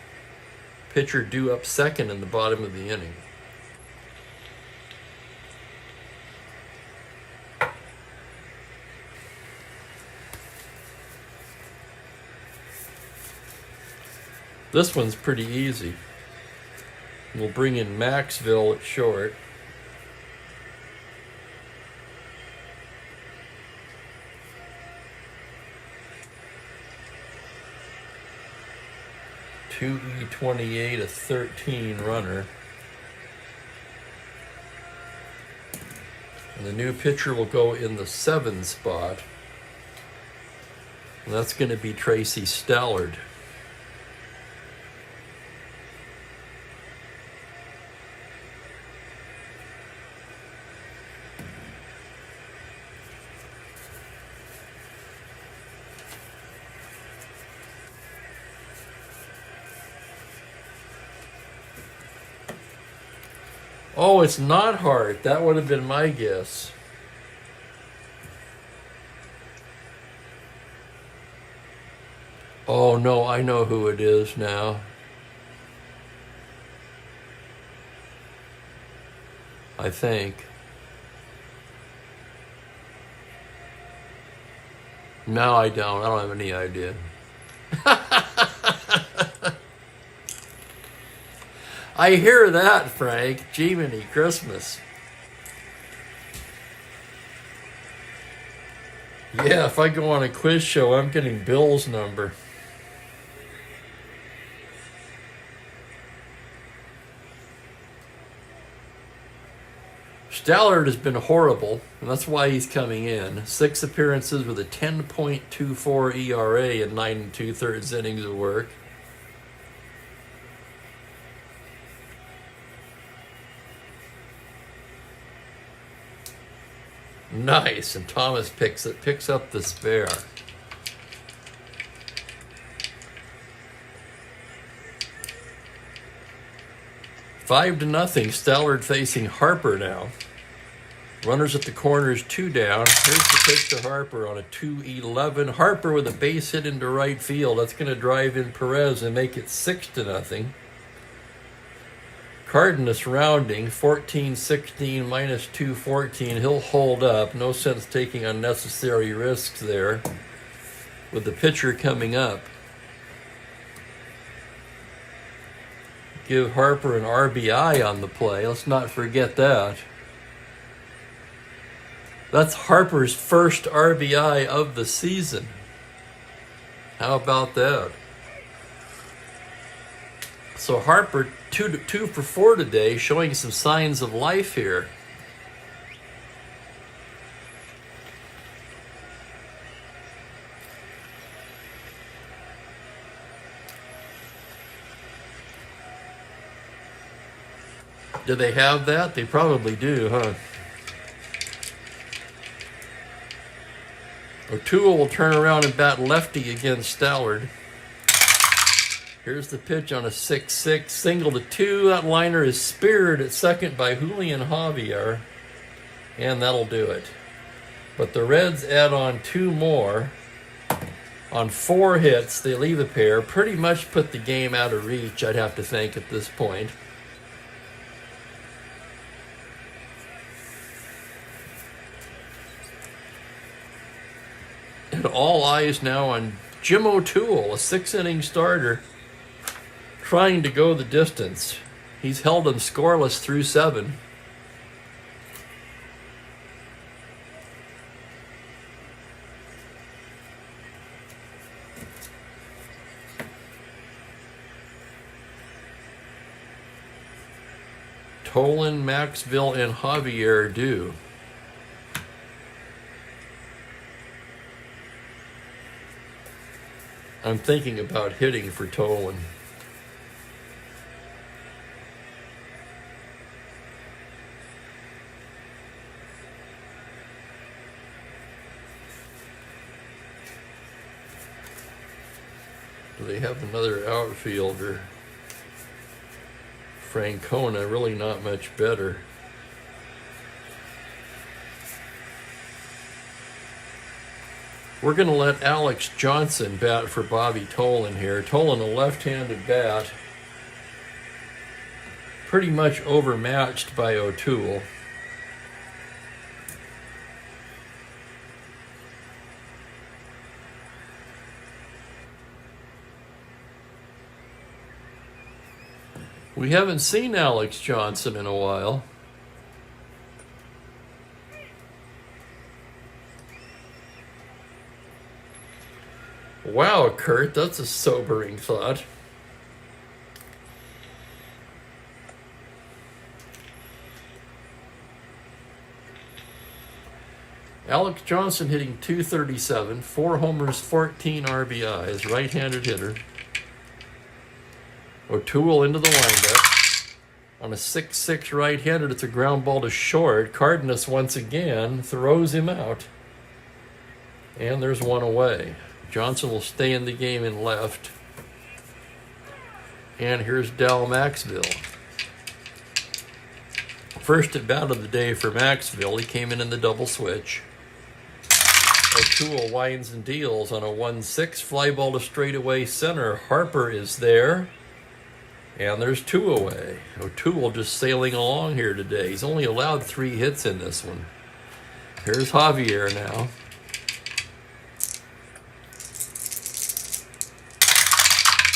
Pitcher due up second in the bottom of the inning. This one's pretty easy. We'll bring in Maxville at short. E28, a 13 runner. And the new pitcher will go in the 7 spot. And that's going to be Tracy Stallard. Oh, it's not Hart. That would have been my guess. Oh, no, I know who it is now. I think. No, I don't. I don't have any idea. I hear that, Frank. Jiminy Christmas. Yeah, if I go on a quiz show, I'm getting Bill's number. Stallard has been horrible, and that's why he's coming in. 6 appearances with a 10.24 ERA in 9 2/3 innings of work. Nice, and Thomas picks up the spare. Five to nothing. Stallard facing Harper now. Runners at the corners, 2 down. Here's the pitch to Harper on a 2-11. Harper with a base hit into right field. That's going to drive in Perez and make it 6 to nothing. Cardenas rounding, 14-16 minus 214. He'll hold up. No sense taking unnecessary risks there with the pitcher coming up. Give Harper an RBI on the play. Let's not forget that. That's Harper's first RBI of the season. How about that? So Harper, 2 for 4 today, showing some signs of life here. Do they have that? They probably do, huh? O'Toole will turn around and bat lefty against Stallard. Here's the pitch on a 6-6, single to 2. That liner is speared at second by Julian Javier, and that'll do it. But the Reds add on 2 more. On 4 hits, they leave a pair. Pretty much put the game out of reach, I'd have to think, at this point. And all eyes now on Jim O'Toole, a 6-inning starter, trying to go the distance. He's held them scoreless through 7. Tolan, Maxville, and Javier do. I'm thinking about hitting for Tolan. Do they have another outfielder? Francona, really not much better. We're going to let Alex Johnson bat for Bobby Tolan here. Tolan, a left-handed bat, pretty much overmatched by O'Toole. We haven't seen Alex Johnson in a while. Wow, Kurt, that's a sobering thought. Alex Johnson hitting .237, 4 homers, 14 RBIs, right-handed hitter. O'Toole into the windup. On a 6-6 right-handed, it's a ground ball to short. Cardenas once again throws him out. And there's one away. Johnson will stay in the game in left. And here's Dal Maxville. First at bat of the day for Maxville. He came in the double switch. O'Toole winds and deals on a 1-6 fly ball to straightaway center. Harper is there. And there's 2 away. O'Toole just sailing along here today. He's only allowed 3 hits in this one. Here's Javier now.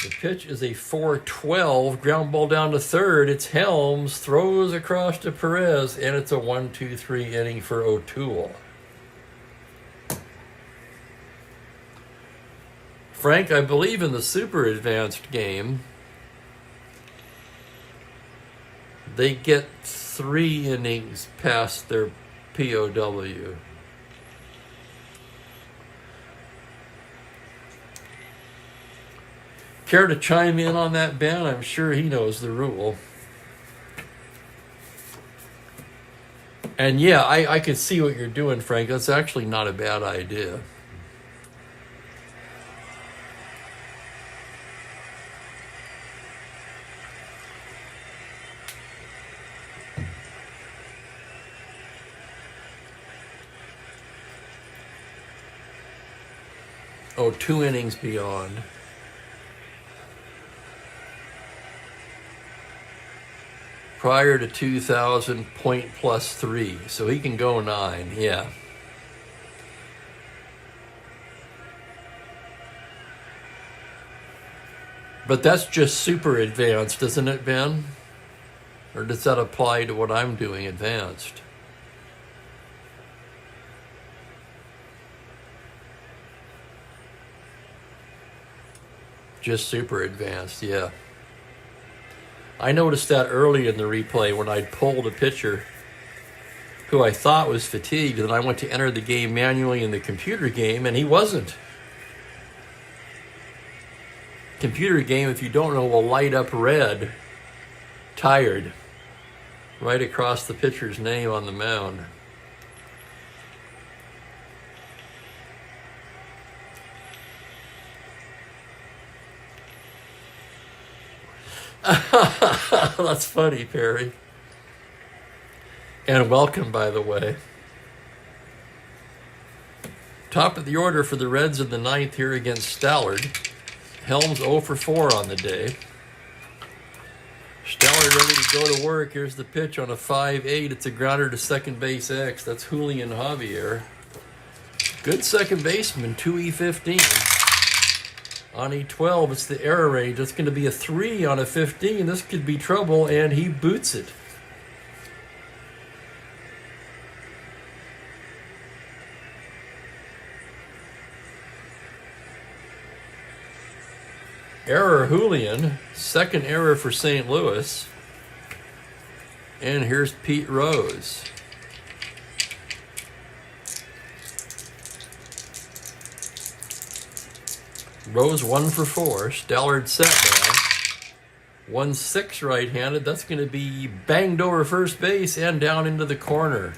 The pitch is a 4-12, ground ball down to third. It's Helms, throws across to Perez, and it's a 1-2-3 inning for O'Toole. Frank, I believe in the super advanced game, they get 3 innings past their POW. Care to chime in on that, Ben? I'm sure he knows the rule. And yeah, I can see what you're doing, Frank. That's actually not a bad idea. Oh, 2 innings beyond. Prior to 2,000, point plus 3. So he can go 9, yeah. But that's just super advanced, isn't it, Ben? Or does that apply to what I'm doing advanced? Just super advanced, yeah. I noticed that early in the replay when I'd pulled a pitcher who I thought was fatigued, and I went to enter the game manually in the computer game, and he wasn't. Computer game, if you don't know, will light up red, tired, right across the pitcher's name on the mound. That's funny, Perry. And welcome, by the way. Top of the order for the Reds in the 9th here against Stallard. Helms 0 for 4 on the day. Stallard ready to go to work. Here's the pitch on a 5-8. It's a grounder to second base X. That's Julian Javier. Good second baseman, 2E15. On E12, it's the error range. That's going to be a 3 on a 15. This could be trouble, and he boots it. Error Julian. Second error for St. Louis. And here's Pete Rose. Rose 1 for 4. Stallard set now. 1-6 right-handed. That's going to be banged over first base and down into the corner.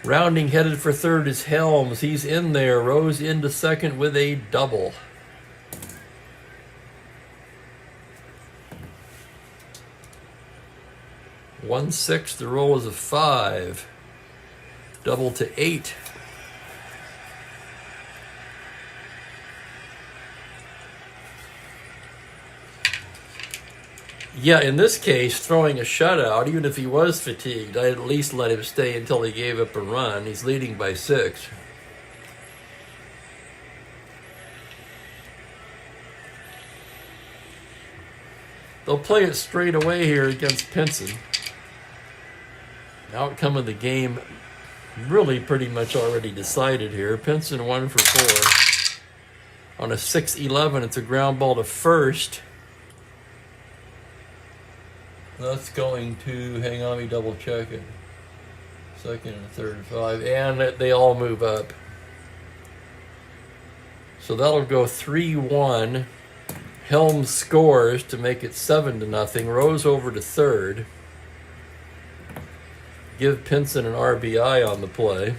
Rounding headed for third is Helms. He's in there. Rose into second with a double. One 6. The roll is a 5. Double to 8. Yeah, in this case, throwing a shutout, even if he was fatigued, I'd at least let him stay until he gave up a run. He's leading by 6. They'll play it straight away here against Pinson. Outcome of the game really pretty much already decided here. Pinson 1 for 4. On a 6-11, it's a ground ball to first. That's going to, hang on, me double check it. Second and third and 5, and they all move up. So that'll go 3-1. Helms scores to make it 7-0. Rose over to third. Give Pinson an RBI on the play.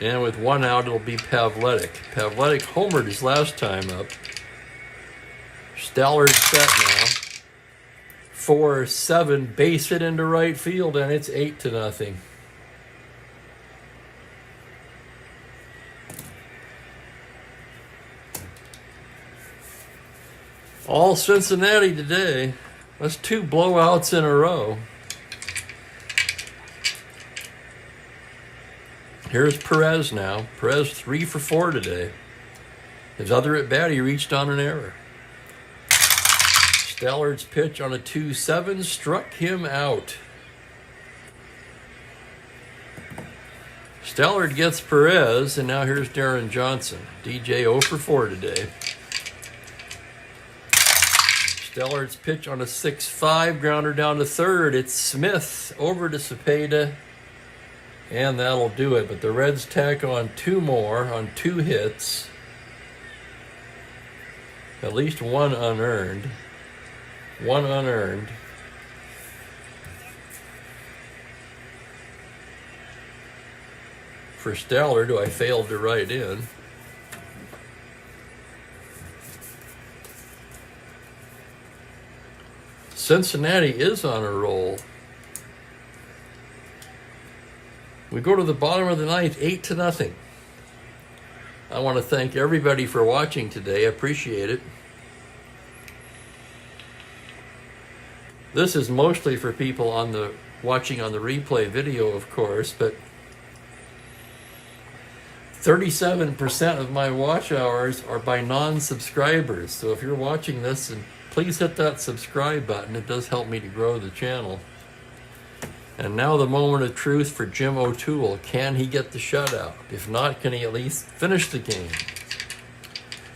And with 1 out, it'll be Pavletic. Pavletic homered his last time up. Stallard set now. 4-7, base hit into right field, and it's 8-0. All Cincinnati today. That's 2 blowouts in a row. Here's Perez now. Perez 3 for 4 today. His other at bat, he reached on an error. Stallard's pitch on a 2-7 struck him out. Stallard gets Perez, and now here's Darren Johnson. DJ 0 for 4 today. Stellar's pitch on a 6-5, grounder down to third. It's Smith over to Cepeda, and that'll do it. But the Reds tack on 2 more on 2 hits. At least one unearned. One unearned. For Stellar, who I failed to write in. Cincinnati is on a roll. We go to the bottom of the ninth, 8-0. I want to thank everybody for watching today. I appreciate it. This is mostly for people watching on the replay video, of course, but 37% of my watch hours are by non-subscribers. So if you're watching this, and please hit that subscribe button. It does help me to grow the channel. And now the moment of truth for Jim O'Toole. Can he get the shutout? If not, can he at least finish the game?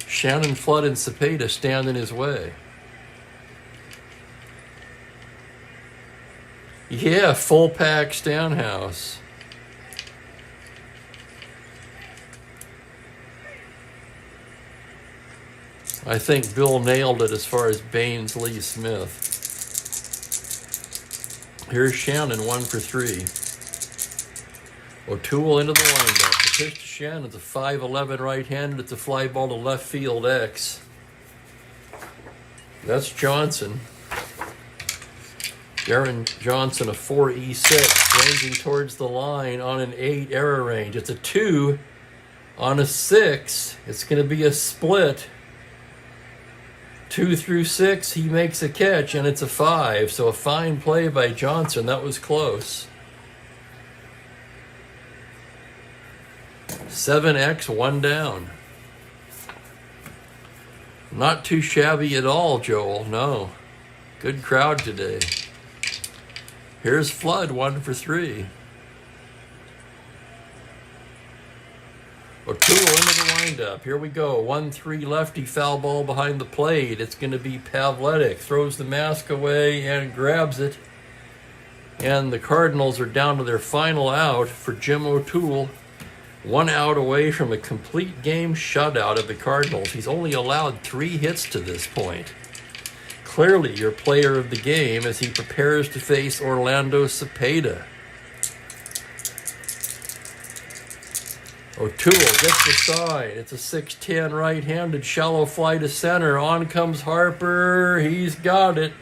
Shannon, Flood, and Cepeda stand in his way. Yeah, full pack Stanhouse. I think Bill nailed it as far as Baines, Lee, Smith. Here's Shannon, 1 for 3. O'Toole into the windup. The pitch to Shannon's a 5'11" right-handed. It's a fly ball to left field X. That's Johnson. Darren Johnson, a 4E6, ranging towards the line on an 8 error range. It's a 2 on a 6. It's going to be a split. 2 through 6, he makes a catch, and it's a 5. So a fine play by Johnson. That was close. 7X, 1 down. Not too shabby at all, Joel. No. Good crowd today. Here's Flood, 1 for 3. O'Toole into the windup. Here we go. 1-3 lefty, foul ball behind the plate. It's going to be Pavletic. Throws the mask away and grabs it. And the Cardinals are down to their final out for Jim O'Toole. 1 out away from a complete game shutout of the Cardinals. He's only allowed 3 hits to this point. Clearly your player of the game as he prepares to face Orlando Cepeda. O'Toole gets the side. It's a 6'10" right-handed shallow fly to center. On comes Harper. He's got it.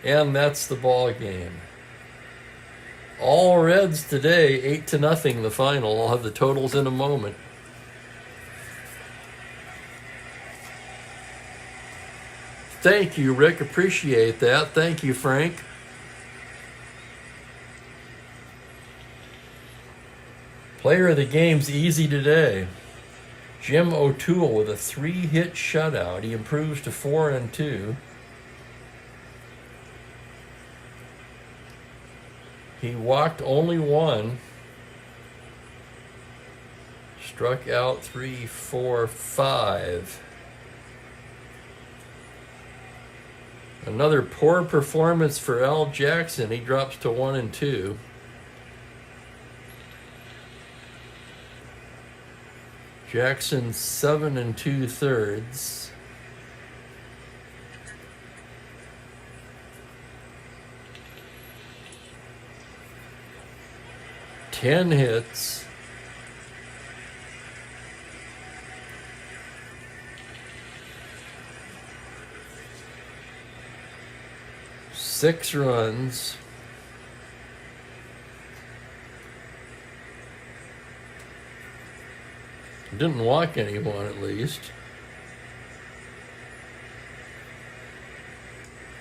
And that's the ball game. All Reds today, 8-0 the final. I'll have the totals in a moment. Thank you, Rick. Appreciate that. Thank you, Frank. Player of the game's easy today. Jim O'Toole with a 3-hit shutout. He improves to 4-2. He walked only 1. Struck out 3, 4, 5. Another poor performance for Al Jackson. He drops to 1-2. Jackson 7 2/3. Ten hits. Six runs. Didn't walk anyone, at least.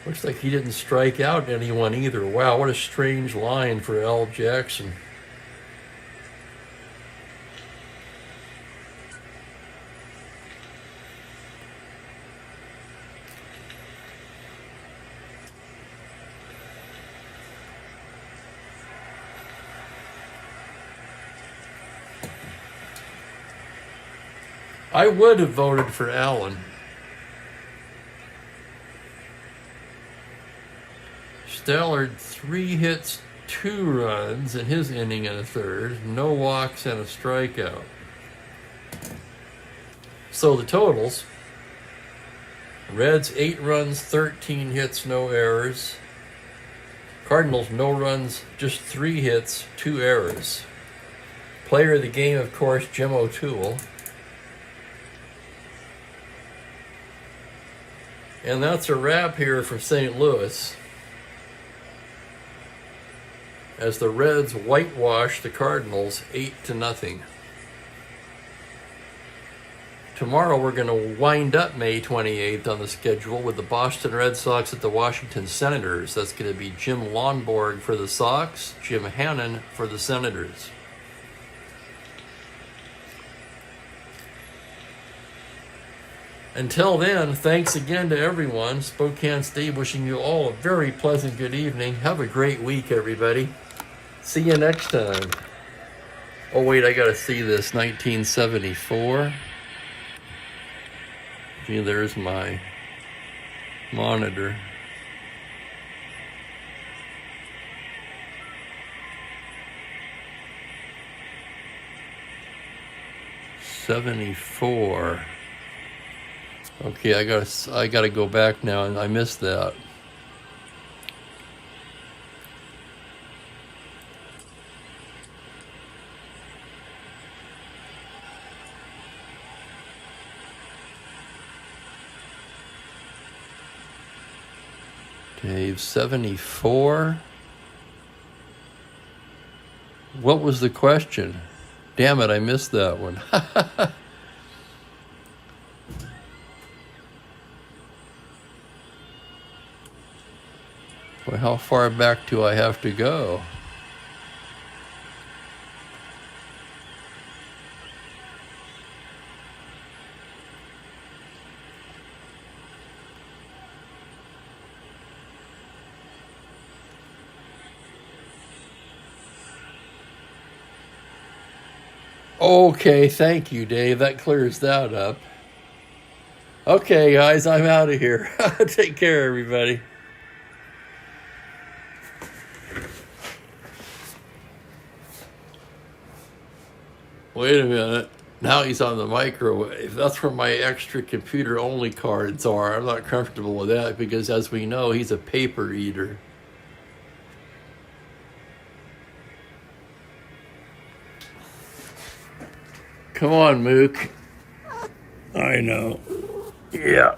Looks like he didn't strike out anyone either. Wow, what a strange line for Al Jackson. I would have voted for Allen. Stallard, 3 hits, 2 runs in his inning and a third, no walks and a strikeout. So the totals: Reds 8 runs, 13 hits, no errors. Cardinals no runs, just 3 hits, 2 errors. Player of the game, of course, Jim O'Toole. And that's a wrap here for St. Louis, as the Reds whitewash the Cardinals 8-0. Tomorrow we're going to wind up May 28th on the schedule with the Boston Red Sox at the Washington Senators. That's going to be Jim Lonborg for the Sox, Jim Hannon for the Senators. Until then, thanks again to everyone. Spokane State wishing you all a very pleasant good evening. Have a great week, everybody. See you next time. Oh, wait, I got to see this. 1974. See, there's my monitor. '74. Okay, I gotta go back now, and I missed that. Dave, 74. What was the question? Damn it, I missed that one. Well, how far back do I have to go? Okay, thank you, Dave. That clears that up. Okay, guys, I'm out of here. Take care, everybody. Wait a minute. Now he's on the microwave. That's where my extra computer-only cards are. I'm not comfortable with that because, as we know, he's a paper eater. Come on, Mook. I know. Yeah.